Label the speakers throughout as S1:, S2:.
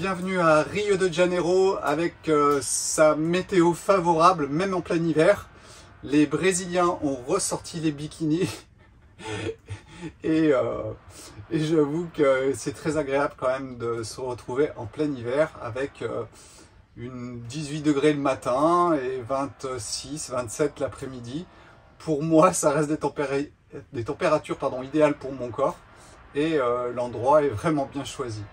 S1: bienvenue à Rio de Janeiro avec sa météo favorable, même en plein hiver. Les Brésiliens ont ressorti les bikinis et j'avoue que c'est très agréable quand même de se retrouver en plein hiver avec une 18 degrés le matin et 26, 27 l'après-midi. Pour moi, ça reste des températures idéales pour mon corps et l'endroit est vraiment bien choisi.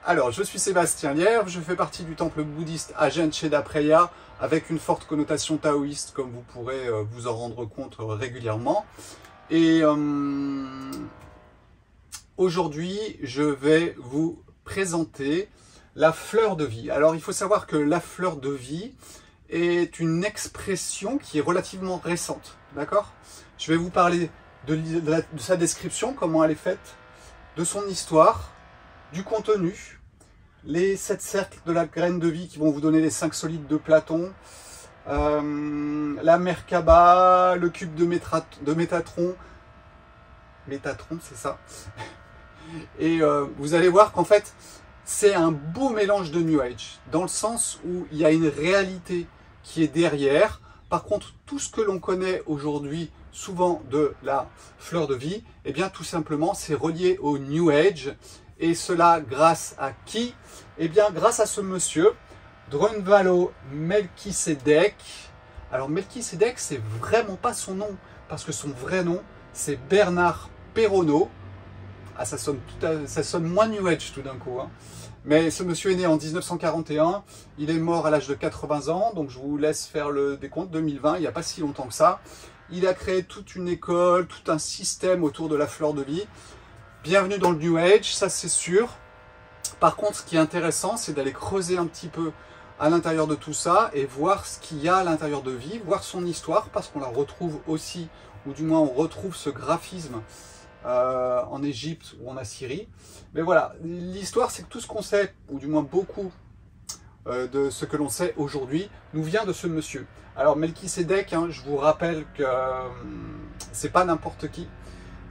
S1: Alors, je suis Sébastien Lierve, je fais partie du temple bouddhiste Ajahn Cheda Preya avec une forte connotation taoïste, comme vous pourrez vous en rendre compte régulièrement. Et aujourd'hui, je vais vous présenter la fleur de vie. Alors, il faut savoir que la fleur de vie est une expression qui est relativement récente, d'accord? Je vais vous parler de sa description, comment elle est faite, de son histoire, du contenu, les 7 cercles de la graine de vie qui vont vous donner les 5 solides de Platon, la Merkaba, le cube de Métatron, c'est ça. Et vous allez voir qu'en fait, c'est un beau mélange de New Age, dans le sens où il y a une réalité qui est derrière. Par contre, tout ce que l'on connaît aujourd'hui, souvent de la fleur de vie, eh bien tout simplement, c'est relié au New Age. Et cela grâce à qui? Eh bien grâce à ce monsieur, Drunvalo Melchizedek. Alors Melchizedek, c'est vraiment pas son nom, parce que son vrai nom, c'est Bernard Perrono. Ah, ça sonne moins New Age tout d'un coup, hein. Mais ce monsieur est né en 1941, il est mort à l'âge de 80 ans, donc je vous laisse faire le décompte, 2020, il n'y a pas si longtemps que ça. Il a créé toute une école, tout un système autour de la fleur de vie. Bienvenue dans le New Age, ça c'est sûr. Par contre, ce qui est intéressant, c'est d'aller creuser un petit peu à l'intérieur de tout ça et voir ce qu'il y a à l'intérieur de vie, voir son histoire, parce qu'on la retrouve aussi, ou du moins on retrouve ce graphisme en Égypte ou en Assyrie. Mais voilà, l'histoire, c'est que tout ce qu'on sait, ou du moins beaucoup de ce que l'on sait aujourd'hui, nous vient de ce monsieur. Alors Melchizedek, hein, je vous rappelle que c'est pas n'importe qui.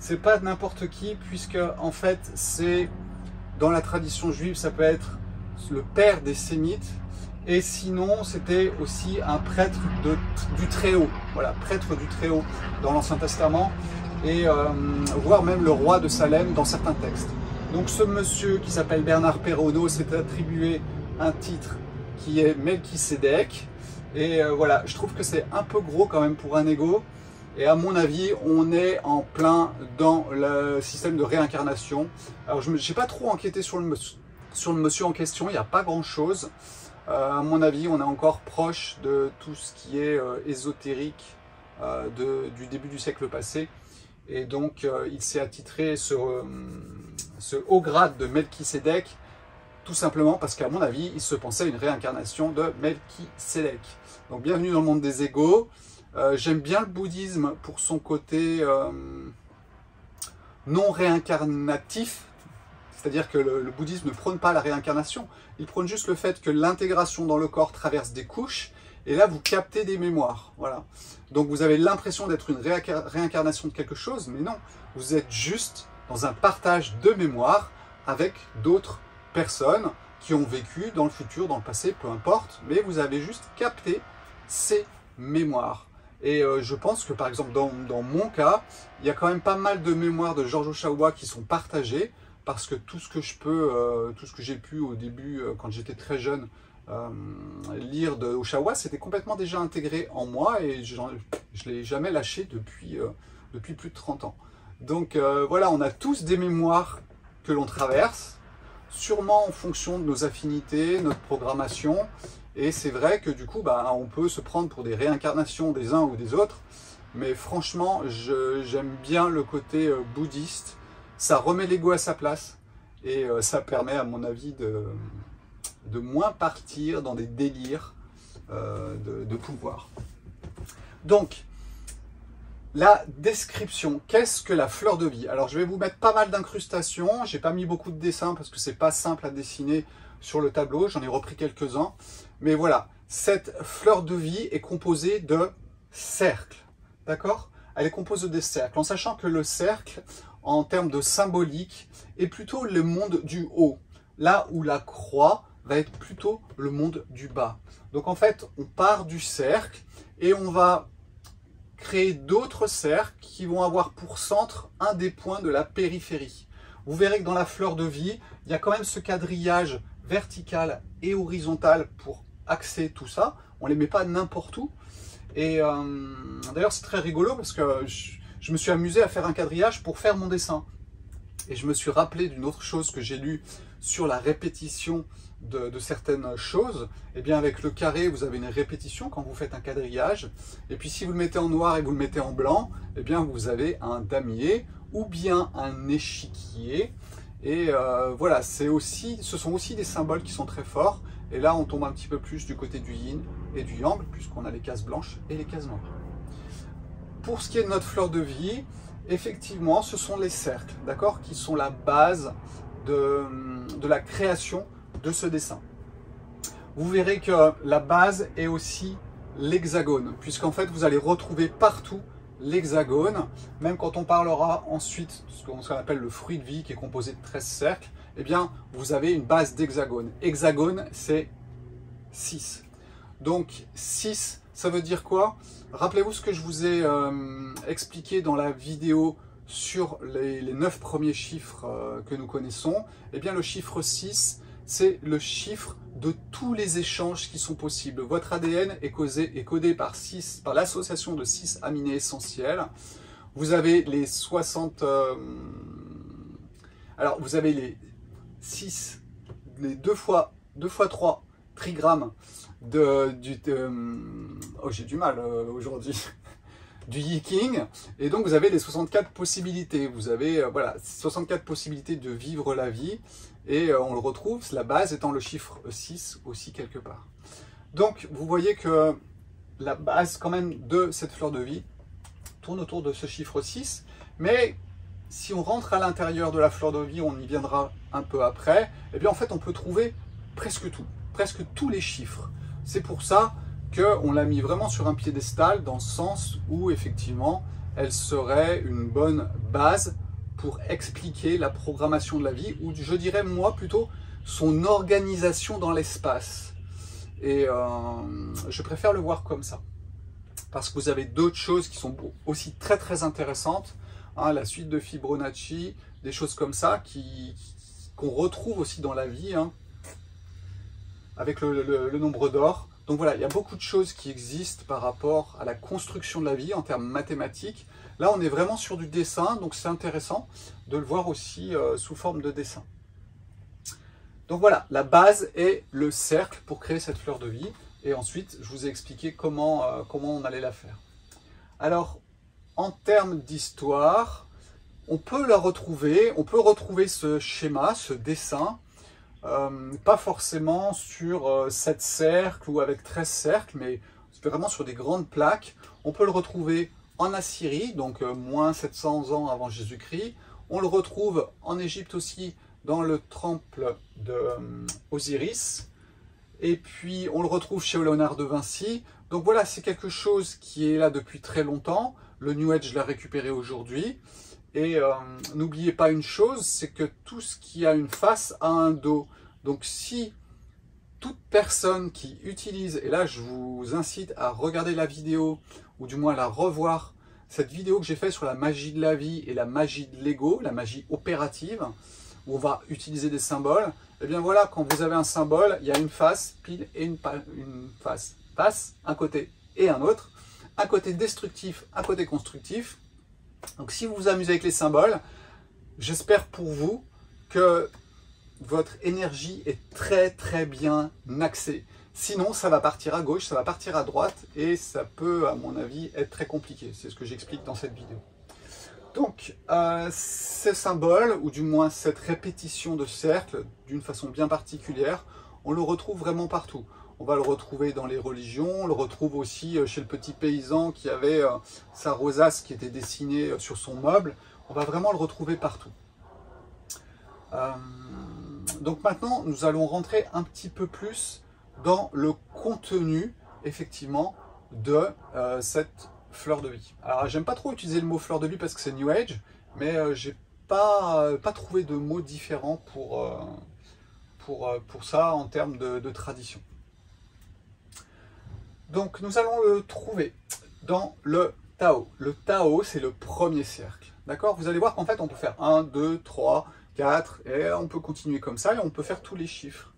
S1: C'est pas n'importe qui, puisque en fait, c'est dans la tradition juive, ça peut être le père des Sémites, et sinon, c'était aussi un prêtre du Très-Haut, voilà, prêtre du Très-Haut dans l'Ancien Testament, et voire même le roi de Salem dans certains textes. Donc ce monsieur qui s'appelle Bernard Perrono s'est attribué un titre qui est Melchizedek, et voilà, je trouve que c'est un peu gros quand même pour un ego. Et à mon avis, on est en plein dans le système de réincarnation. Alors, je n'ai pas trop enquêté sur le monsieur en question, il n'y a pas grand-chose. À mon avis, on est encore proche de tout ce qui est ésotérique du début du siècle passé. Et donc, il s'est attitré ce haut grade de Melchizedek, tout simplement parce qu'à mon avis, il se pensait à une réincarnation de Melchizedek. Donc, bienvenue dans le monde des égos. J'aime bien le bouddhisme pour son côté non réincarnatif, c'est-à-dire que le bouddhisme ne prône pas la réincarnation, il prône juste le fait que l'intégration dans le corps traverse des couches, et là vous captez des mémoires, voilà. Donc vous avez l'impression d'être une réincarnation de quelque chose, mais non, vous êtes juste dans un partage de mémoires avec d'autres personnes qui ont vécu dans le futur, dans le passé, peu importe, mais vous avez juste capté ces mémoires. Et je pense que par exemple dans mon cas, il y a quand même pas mal de mémoires de George Oshawa qui sont partagées, parce que tout ce que j'ai pu au début, quand j'étais très jeune, lire de Oshawa, c'était complètement déjà intégré en moi, et je ne l'ai jamais lâché depuis plus de 30 ans. Donc voilà, on a tous des mémoires que l'on traverse, sûrement en fonction de nos affinités, notre programmation. Et c'est vrai que du coup, on peut se prendre pour des réincarnations des uns ou des autres. Mais franchement, j'aime bien le côté bouddhiste. Ça remet l'ego à sa place. Et ça permet, à mon avis, de moins partir dans des délires de pouvoir. Donc, la description. Qu'est-ce que la fleur de vie? Alors, je vais vous mettre pas mal d'incrustations. J'ai pas mis beaucoup de dessins parce que c'est pas simple à dessiner sur le tableau. J'en ai repris quelques-uns. Mais voilà, cette fleur de vie est composée de cercles, d'accord? Elle est composée de cercles, en sachant que le cercle, en termes de symbolique, est plutôt le monde du haut, là où la croix va être plutôt le monde du bas. Donc en fait, on part du cercle et on va créer d'autres cercles qui vont avoir pour centre un des points de la périphérie. Vous verrez que dans la fleur de vie, il y a quand même ce quadrillage vertical et horizontal pour axer tout ça. On ne les met pas n'importe où. Et d'ailleurs, c'est très rigolo parce que je me suis amusé à faire un quadrillage pour faire mon dessin. Et je me suis rappelé d'une autre chose que j'ai lue sur la répétition de certaines choses. Et bien avec le carré, vous avez une répétition quand vous faites un quadrillage. Et puis si vous le mettez en noir et vous le mettez en blanc, et bien vous avez un damier ou bien un échiquier. Et voilà, ce sont aussi des symboles qui sont très forts. Et là, on tombe un petit peu plus du côté du yin et du yang, puisqu'on a les cases blanches et les cases noires. Pour ce qui est de notre fleur de vie, effectivement, ce sont les cercles, d'accord, qui sont la base de la création de ce dessin. Vous verrez que la base est aussi l'hexagone, puisqu'en fait, vous allez retrouver partout l'hexagone, même quand on parlera ensuite de ce qu'on appelle le fruit de vie, qui est composé de 13 cercles, eh bien, vous avez une base d'hexagone. Hexagone, c'est 6. Donc, 6, ça veut dire quoi? Rappelez-vous ce que je vous ai expliqué dans la vidéo sur les 9 premiers chiffres que nous connaissons. Eh bien, le chiffre 6, c'est le chiffre de tous les échanges qui sont possibles. Votre ADN est codé par l'association de 6 aminés essentiels. Vous avez les 60... alors, vous avez les 6, les 2 fois 3 trigrammes oh, j'ai du mal aujourd'hui, du Yiking, et donc vous avez les 64 possibilités. Vous avez voilà, 64 possibilités de vivre la vie, et on le retrouve, la base étant le chiffre 6 aussi quelque part. Donc vous voyez que la base quand même de cette fleur de vie tourne autour de ce chiffre 6, mais si on rentre à l'intérieur de la fleur de vie, on y viendra un peu après, et bien en fait on peut trouver presque tous les chiffres. C'est pour ça qu'on l'a mis vraiment sur un piédestal, dans le sens où effectivement elle serait une bonne base pour expliquer la programmation de la vie, ou je dirais moi plutôt son organisation dans l'espace. Et je préfère le voir comme ça, parce que vous avez d'autres choses qui sont aussi très intéressantes, hein, la suite de Fibonacci, des choses comme ça qu'on retrouve aussi dans la vie, hein, avec le nombre d'or. Donc voilà, il y a beaucoup de choses qui existent par rapport à la construction de la vie en termes mathématiques. Là, on est vraiment sur du dessin, donc c'est intéressant de le voir aussi sous forme de dessin. Donc voilà, la base est le cercle pour créer cette fleur de vie. Et ensuite, je vous ai expliqué comment on allait la faire. Alors, en termes d'histoire, on peut retrouver ce schéma, ce dessin, pas forcément sur 7 cercles ou avec 13 cercles, mais vraiment sur des grandes plaques. On peut le retrouver en Assyrie, donc moins 700 ans avant Jésus-Christ. On le retrouve en Égypte aussi, dans le temple d'Osiris. Et puis on le retrouve chez Léonard de Vinci. Donc voilà, c'est quelque chose qui est là depuis très longtemps. Le New Age l'a récupéré aujourd'hui. Et n'oubliez pas une chose, c'est que tout ce qui a une face a un dos. Donc si toute personne qui utilise, et là je vous incite à regarder la vidéo, ou du moins à la revoir, cette vidéo que j'ai faite sur la magie de la vie et la magie de l'ego, la magie opérative, où on va utiliser des symboles, et bien voilà, quand vous avez un symbole, il y a une face, pile, et une face. Face, un côté et un autre, un côté destructif, un côté constructif. Donc si vous vous amusez avec les symboles, j'espère pour vous que votre énergie est très bien axée. Sinon, ça va partir à gauche, ça va partir à droite, et ça peut, à mon avis, être très compliqué. C'est ce que j'explique dans cette vidéo. Donc, ces symboles, ou du moins cette répétition de cercles, d'une façon bien particulière, on le retrouve vraiment partout. On va le retrouver dans les religions, on le retrouve aussi chez le petit paysan qui avait sa rosace qui était dessinée sur son meuble. On va vraiment le retrouver partout. Donc maintenant, nous allons rentrer un petit peu plus dans le contenu, effectivement, de cette fleur de vie. Alors, j'aime pas trop utiliser le mot fleur de vie parce que c'est New Age, mais j'ai pas trouvé de mots différents pour ça en termes de tradition. Donc nous allons le trouver dans le Tao. Le Tao, c'est le premier cercle. D'accord? Vous allez voir qu'en fait, on peut faire 1, 2, 3, 4, et on peut continuer comme ça, et on peut faire tous les chiffres.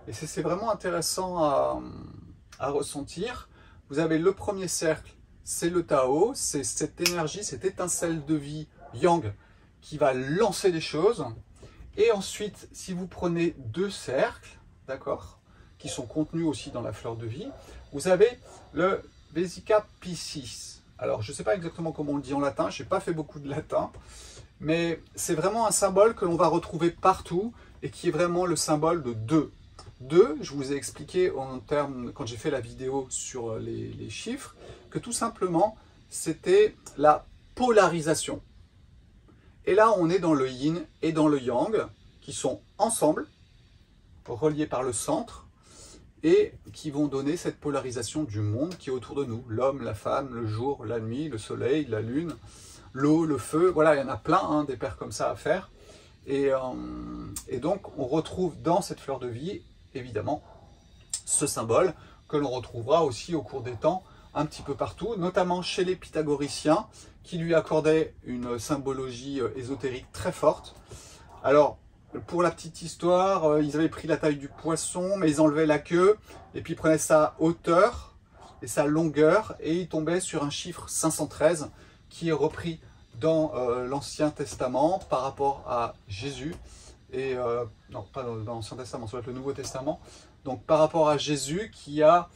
S1: Et c'est vraiment intéressant à ressentir. Vous avez le premier cercle, c'est le Tao, c'est cette énergie, cette étincelle de vie yang qui va lancer des choses. Et ensuite, si vous prenez deux cercles, d'accord, qui sont contenus aussi dans la fleur de vie, vous avez le Vesica Piscis. Alors, je ne sais pas exactement comment on le dit en latin, je n'ai pas fait beaucoup de latin, mais c'est vraiment un symbole que l'on va retrouver partout et qui est vraiment le symbole de 2. 2, je vous ai expliqué en termes, quand j'ai fait la vidéo sur les chiffres, que tout simplement, c'était la polarisation. Et là, on est dans le yin et dans le yang, qui sont ensemble, reliés par le centre, et qui vont donner cette polarisation du monde qui est autour de nous. L'homme, la femme, le jour, la nuit, le soleil, la lune, l'eau, le feu. Voilà, il y en a plein, hein, des paires comme ça à faire. Et donc, on retrouve dans cette fleur de vie, évidemment, ce symbole que l'on retrouvera aussi au cours des temps un petit peu partout, notamment chez les pythagoriciens, qui lui accordaient une symbologie ésotérique très forte. Alors, pour la petite histoire, ils avaient pris la taille du poisson, mais ils enlevaient la queue, et puis ils prenaient sa hauteur et sa longueur, et ils tombaient sur un chiffre 513, qui est repris dans l'Ancien Testament par rapport à Jésus, et non, pas dans l'Ancien Testament, ça va être le Nouveau Testament, donc par rapport à Jésus qui a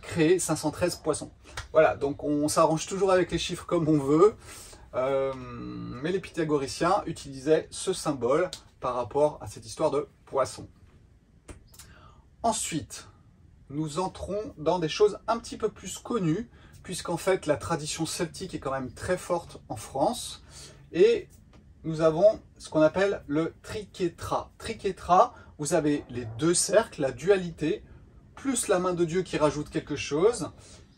S1: créé 513 poissons. Voilà, donc on s'arrange toujours avec les chiffres comme on veut, mais les pythagoriciens utilisaient ce symbole par rapport à cette histoire de poisson. Ensuite, nous entrons dans des choses un petit peu plus connues, puisqu'en fait la tradition celtique est quand même très forte en France, et nous avons ce qu'on appelle le triquetra. Triquetra, vous avez les deux cercles, la dualité, plus la main de Dieu qui rajoute quelque chose,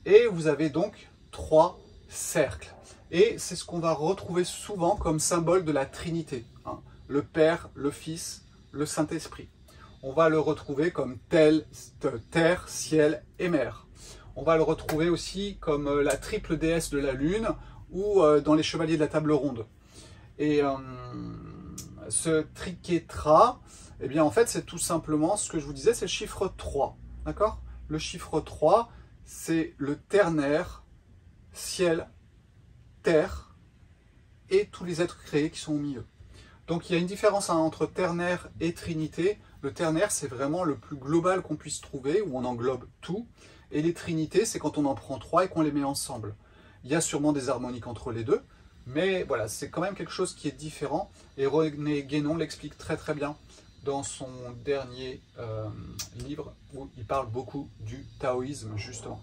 S1: et vous avez donc 3 cercles. Et c'est ce qu'on va retrouver souvent comme symbole de la Trinité, hein. Le Père, le Fils, le Saint-Esprit. On va le retrouver comme terre, ciel et mer. On va le retrouver aussi comme la triple déesse de la Lune ou dans les Chevaliers de la Table Ronde. Et ce triquetra, eh bien en fait c'est tout simplement ce que je vous disais, c'est le chiffre 3. D'accord? Le chiffre 3, c'est le ternaire, ciel, terre et tous les êtres créés qui sont au milieu. Donc il y a une différence entre ternaire et trinité. Le ternaire, c'est vraiment le plus global qu'on puisse trouver, où on englobe tout. Et les trinités, c'est quand on en prend 3 et qu'on les met ensemble. Il y a sûrement des harmoniques entre les deux, mais voilà, c'est quand même quelque chose qui est différent. Et René Guénon l'explique très très bien dans son dernier livre, où il parle beaucoup du taoïsme, justement.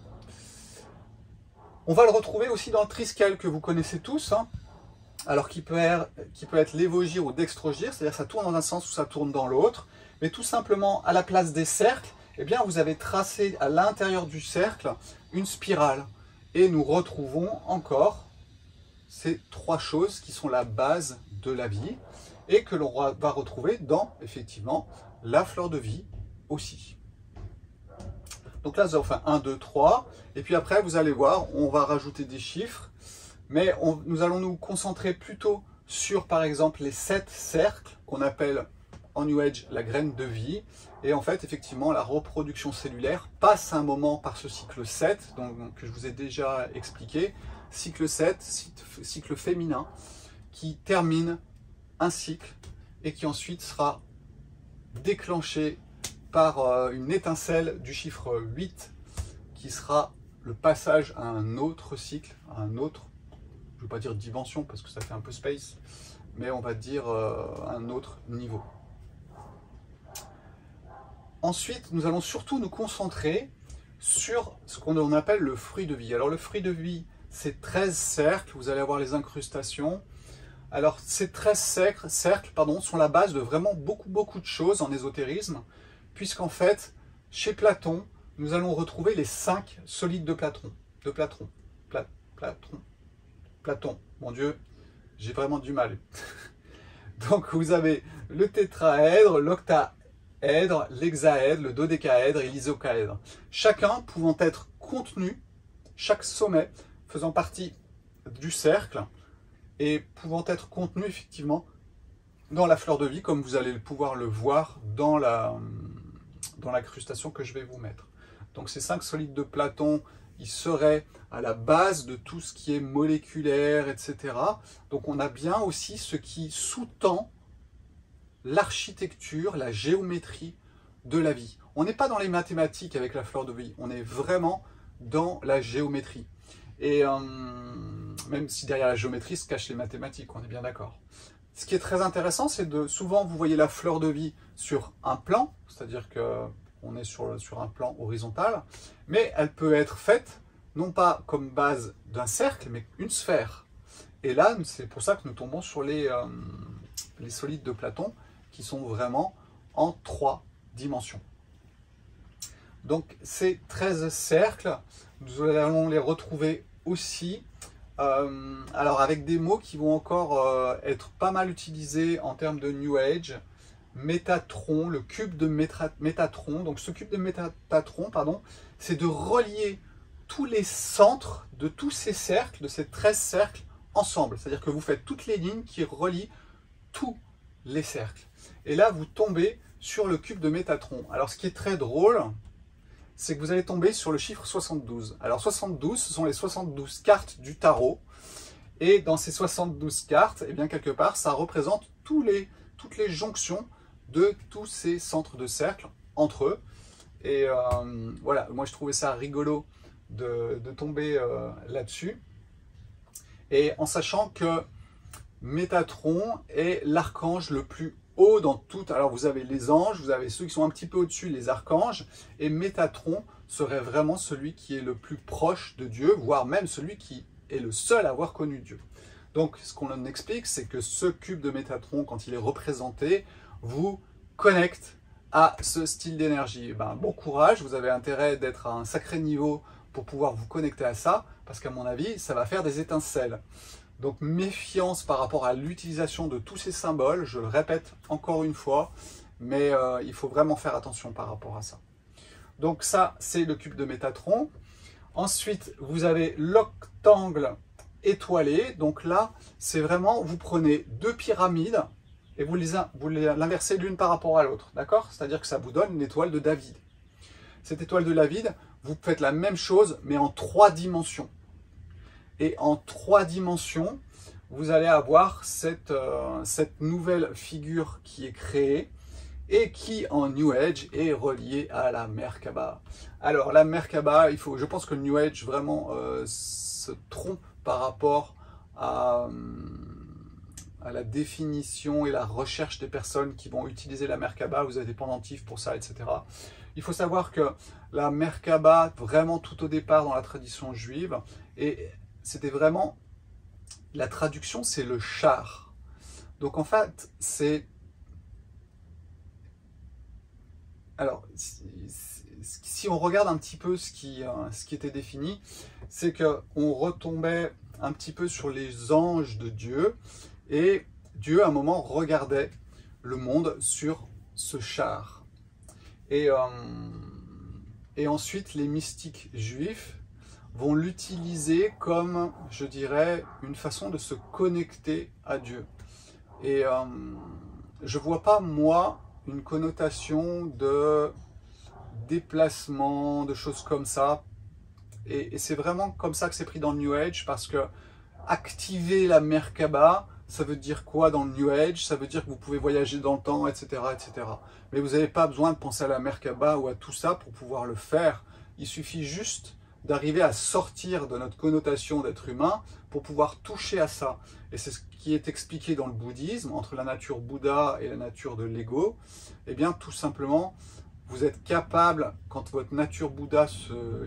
S1: On va le retrouver aussi dans le triskel, que vous connaissez tous, hein. Alors qui peut être lévogire ou dextrogire, c'est-à-dire ça tourne dans un sens ou ça tourne dans l'autre, mais tout simplement à la place des cercles, eh bien vous avez tracé à l'intérieur du cercle une spirale. Et nous retrouvons encore ces 3 choses qui sont la base de la vie et que l'on va retrouver dans, effectivement, la fleur de vie aussi. Donc là, enfin 1, 2, 3, et puis après, vous allez voir, on va rajouter des chiffres, mais nous allons nous concentrer plutôt sur, par exemple, les 7 cercles qu'on appelle en New Age la graine de vie. Et en fait, effectivement, la reproduction cellulaire passe un moment par ce cycle 7, donc, que je vous ai déjà expliqué. Cycle 7, cycle féminin, qui termine un cycle et qui ensuite sera déclenché par une étincelle du chiffre 8, qui sera le passage à un autre cycle, à un autre, je ne veux pas dire dimension parce que ça fait un peu space, mais on va dire un autre niveau. Ensuite, nous allons surtout nous concentrer sur ce qu'on appelle le fruit de vie. Alors le fruit de vie, c'est 13 cercles, vous allez avoir les incrustations. Alors ces 13 cercles sont la base de vraiment beaucoup de choses en ésotérisme, puisqu'en fait, chez Platon, nous allons retrouver les 5 solides de Platon, mon Dieu, j'ai vraiment du mal. Donc vous avez le tétraèdre, l'octaèdre, l'octaèdre, l'hexaèdre, le dodécaèdre et l'isocaèdre. Chacun pouvant être contenu, chaque sommet faisant partie du cercle et pouvant être contenu effectivement dans la fleur de vie, comme vous allez pouvoir le voir dans l'incrustation que je vais vous mettre. Donc ces 5 solides de Platon, ils seraient à la base de tout ce qui est moléculaire, etc. Donc on a bien aussi ce qui sous-tend l'architecture, la géométrie de la vie. On n'est pas dans les mathématiques avec la fleur de vie, on est vraiment dans la géométrie. Et même si derrière la géométrie se cachent les mathématiques, on est bien d'accord. Ce qui est très intéressant, c'est de souvent vous voyez la fleur de vie sur un plan, c'est-à-dire qu'on est sur un plan horizontal, mais elle peut être faite non pas comme base d'un cercle, mais une sphère. Et là, c'est pour ça que nous tombons sur les solides de Platon, qui sont vraiment en 3 dimensions. Donc ces 13 cercles, nous allons les retrouver aussi, alors avec des mots qui vont encore être pas mal utilisés en termes de New Age. Métatron, le cube de Métatron. Donc ce cube de Métatron, pardon, c'est de relier tous les centres de tous ces cercles, de ces 13 cercles, ensemble. C'est-à-dire que vous faites toutes les lignes qui relient tous les cercles. Et là, vous tombez sur le cube de Métatron. Alors ce qui est très drôle, c'est que vous allez tomber sur le chiffre 72. Alors 72, ce sont les 72 cartes du tarot. Et dans ces 72 cartes, eh bien, quelque part, ça représente toutes les jonctions de tous ces centres de cercle entre eux. Et voilà, moi je trouvais ça rigolo de tomber là-dessus. Et en sachant que Métatron est l'archange le plus haut dans tout. Alors vous avez les anges, vous avez ceux qui sont un petit peu au-dessus, les archanges, et Métatron serait vraiment celui qui est le plus proche de Dieu, voire même celui qui est le seul à avoir connu Dieu. Donc ce qu'on en explique, c'est que ce cube de Métatron, quand il est représenté, vous connecte à ce style d'énergie. Ben, bon courage, vous avez intérêt d'être à un sacré niveau pour pouvoir vous connecter à ça, parce qu'à mon avis, ça va faire des étincelles. Donc méfiance par rapport à l'utilisation de tous ces symboles, je le répète encore une fois, mais il faut vraiment faire attention par rapport à ça. Donc ça, c'est le cube de Métatron. Ensuite, vous avez l'octangle étoilé. Donc là, c'est vraiment, vous prenez 2 pyramides et vous l'inversez l'une par rapport à l'autre, d'accord? C'est-à-dire que ça vous donne une étoile de David. Cette étoile de David, vous faites la même chose, mais en 3 dimensions. Et en 3 dimensions, vous allez avoir cette nouvelle figure qui est créée et qui, en New Age, est reliée à la Merkaba. Alors, la Merkaba, je pense que le New Age vraiment se trompe par rapport à la définition et la recherche des personnes qui vont utiliser la Merkaba. Vous avez des pendentifs pour ça, etc. Il faut savoir que la Merkaba, vraiment tout au départ dans la tradition juive, et c'était vraiment, la traduction, c'est le char. Donc en fait, c'est... Alors, si on regarde un petit peu ce qui était défini, c'est qu'on retombait un petit peu sur les anges de Dieu, et Dieu, à un moment, regardait le monde sur ce char. Et ensuite, les mystiques juifs vont l'utiliser comme, je dirais, une façon de se connecter à Dieu. Et je ne vois pas, moi, une connotation de déplacement, de choses comme ça. Et c'est vraiment comme ça que c'est pris dans le New Age, parce que activer la Merkaba, ça veut dire quoi dans le New Age? Ça veut dire que vous pouvez voyager dans le temps, etc. etc. Mais vous n'avez pas besoin de penser à la Merkaba ou à tout ça pour pouvoir le faire. Il suffit juste d'arriver à sortir de notre connotation d'être humain pour pouvoir toucher à ça. Et c'est ce qui est expliqué dans le bouddhisme, entre la nature Bouddha et la nature de l'ego. Eh bien, tout simplement, vous êtes capable, quand votre nature Bouddha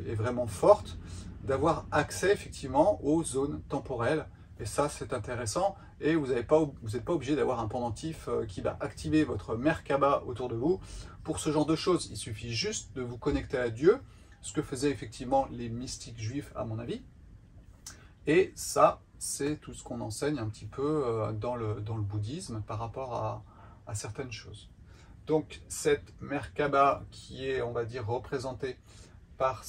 S1: est vraiment forte, d'avoir accès effectivement aux zones temporelles. Et ça, c'est intéressant. Et vous n'êtes pas obligé d'avoir un pendentif qui va activer votre Merkaba autour de vous pour ce genre de choses. Il suffit juste de vous connecter à Dieu, ce que faisaient effectivement les mystiques juifs, à mon avis. Et ça, c'est tout ce qu'on enseigne un petit peu dans le bouddhisme par rapport à certaines choses. Donc cette Merkaba qui est, on va dire, représentée par,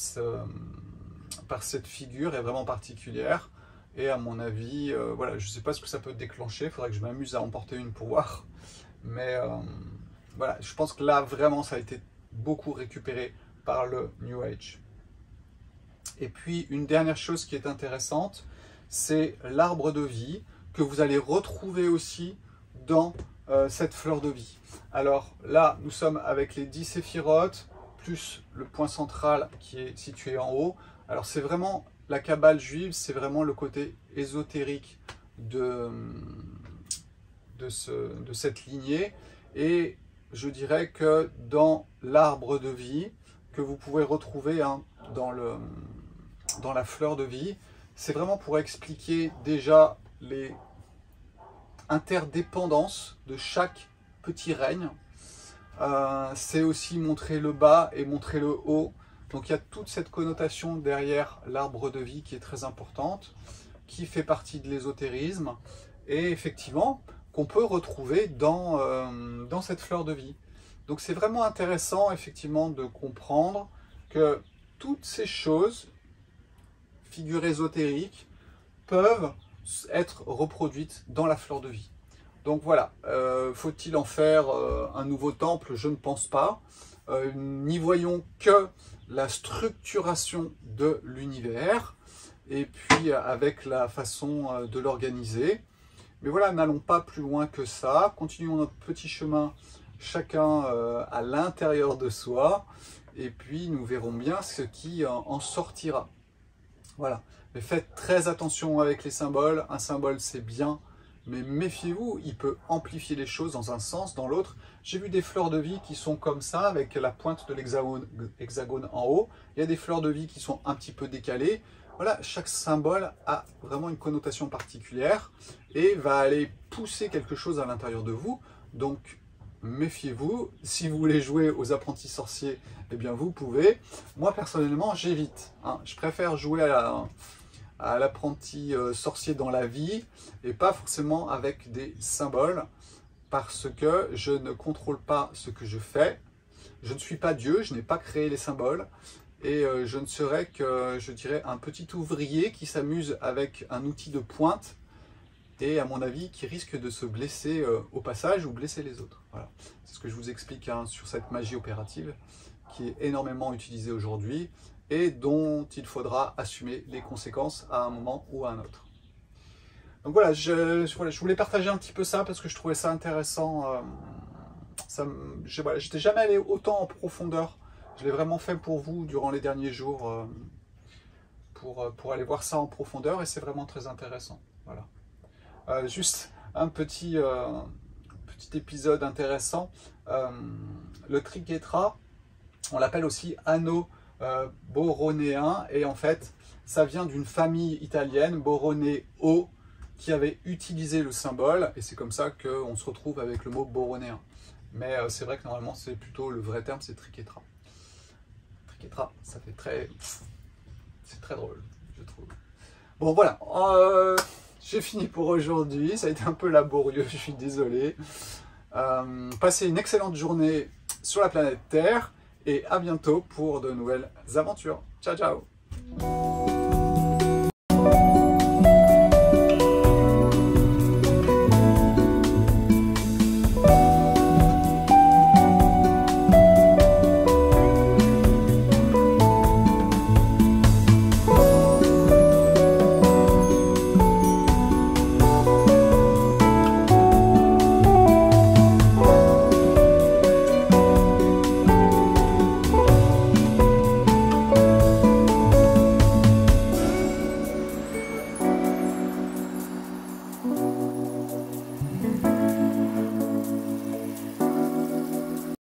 S1: par cette figure est vraiment particulière. Et à mon avis, voilà, je ne sais pas ce que ça peut déclencher, il faudrait que je m'amuse à en porter une pour voir. Mais voilà, je pense que là, vraiment, ça a été beaucoup récupéré par le New Age. Et puis, une dernière chose qui est intéressante, c'est l'arbre de vie que vous allez retrouver aussi dans cette fleur de vie. Alors là, nous sommes avec les 10 séphirotes, plus le point central qui est situé en haut. Alors c'est vraiment, la Kabbale juive, c'est vraiment le côté ésotérique de cette lignée. Et je dirais que dans l'arbre de vie, que vous pouvez retrouver hein, dans la fleur de vie, c'est vraiment pour expliquer déjà les interdépendances de chaque petit règne. C'est aussi montrer le bas et montrer le haut. Donc il y a toute cette connotation derrière l'arbre de vie qui est très importante, qui fait partie de l'ésotérisme et effectivement qu'on peut retrouver dans cette fleur de vie. Donc c'est vraiment intéressant effectivement de comprendre que toutes ces choses, figures ésotériques, peuvent être reproduites dans la fleur de vie. Donc voilà, faut-il en faire un nouveau temple? Je ne pense pas. N'y voyons que la structuration de l'univers et puis avec la façon de l'organiser. Mais voilà, n'allons pas plus loin que ça. Continuons notre petit chemin, chacun à l'intérieur de soi. Et puis nous verrons bien ce qui en sortira. Voilà, mais faites très attention avec les symboles. Un symbole, c'est bien, mais méfiez-vous, il peut amplifier les choses dans un sens, dans l'autre. J'ai vu des fleurs de vie qui sont comme ça, avec la pointe de l'hexagone en haut. Il y a des fleurs de vie qui sont un petit peu décalées. Voilà, chaque symbole a vraiment une connotation particulière et va aller pousser quelque chose à l'intérieur de vous. Donc, méfiez-vous. Si vous voulez jouer aux apprentis sorciers, eh bien vous pouvez. Moi, personnellement, j'évite. Hein. Je préfère jouer à l'apprenti sorcier dans la vie et pas forcément avec des symboles parce que je ne contrôle pas ce que je fais. Je ne suis pas Dieu, je n'ai pas créé les symboles et je ne serai que, je dirais, un petit ouvrier qui s'amuse avec un outil de pointe et à mon avis qui risque de se blesser au passage ou blesser les autres. Voilà. C'est ce que je vous explique hein, sur cette magie opérative qui est énormément utilisée aujourd'hui et dont il faudra assumer les conséquences à un moment ou à un autre. Donc voilà, je voulais partager un petit peu ça parce que je trouvais ça intéressant. J'étais jamais allé autant en profondeur. Je l'ai vraiment fait pour vous durant les derniers jours pour aller voir ça en profondeur et c'est vraiment très intéressant. Voilà. Juste un petit épisode intéressant. Le triquetra, on l'appelle aussi anneau borronéen et en fait ça vient d'une famille italienne, Borronéo, qui avait utilisé le symbole et c'est comme ça qu'on se retrouve avec le mot borronéen. Mais c'est vrai que normalement c'est plutôt le vrai terme, c'est triquetra. Triquetra, ça fait très... c'est très drôle, je trouve. Bon voilà, j'ai fini pour aujourd'hui, ça a été un peu laborieux, je suis désolé. Passez une excellente journée sur la planète Terre et à bientôt pour de nouvelles aventures. Ciao ciao.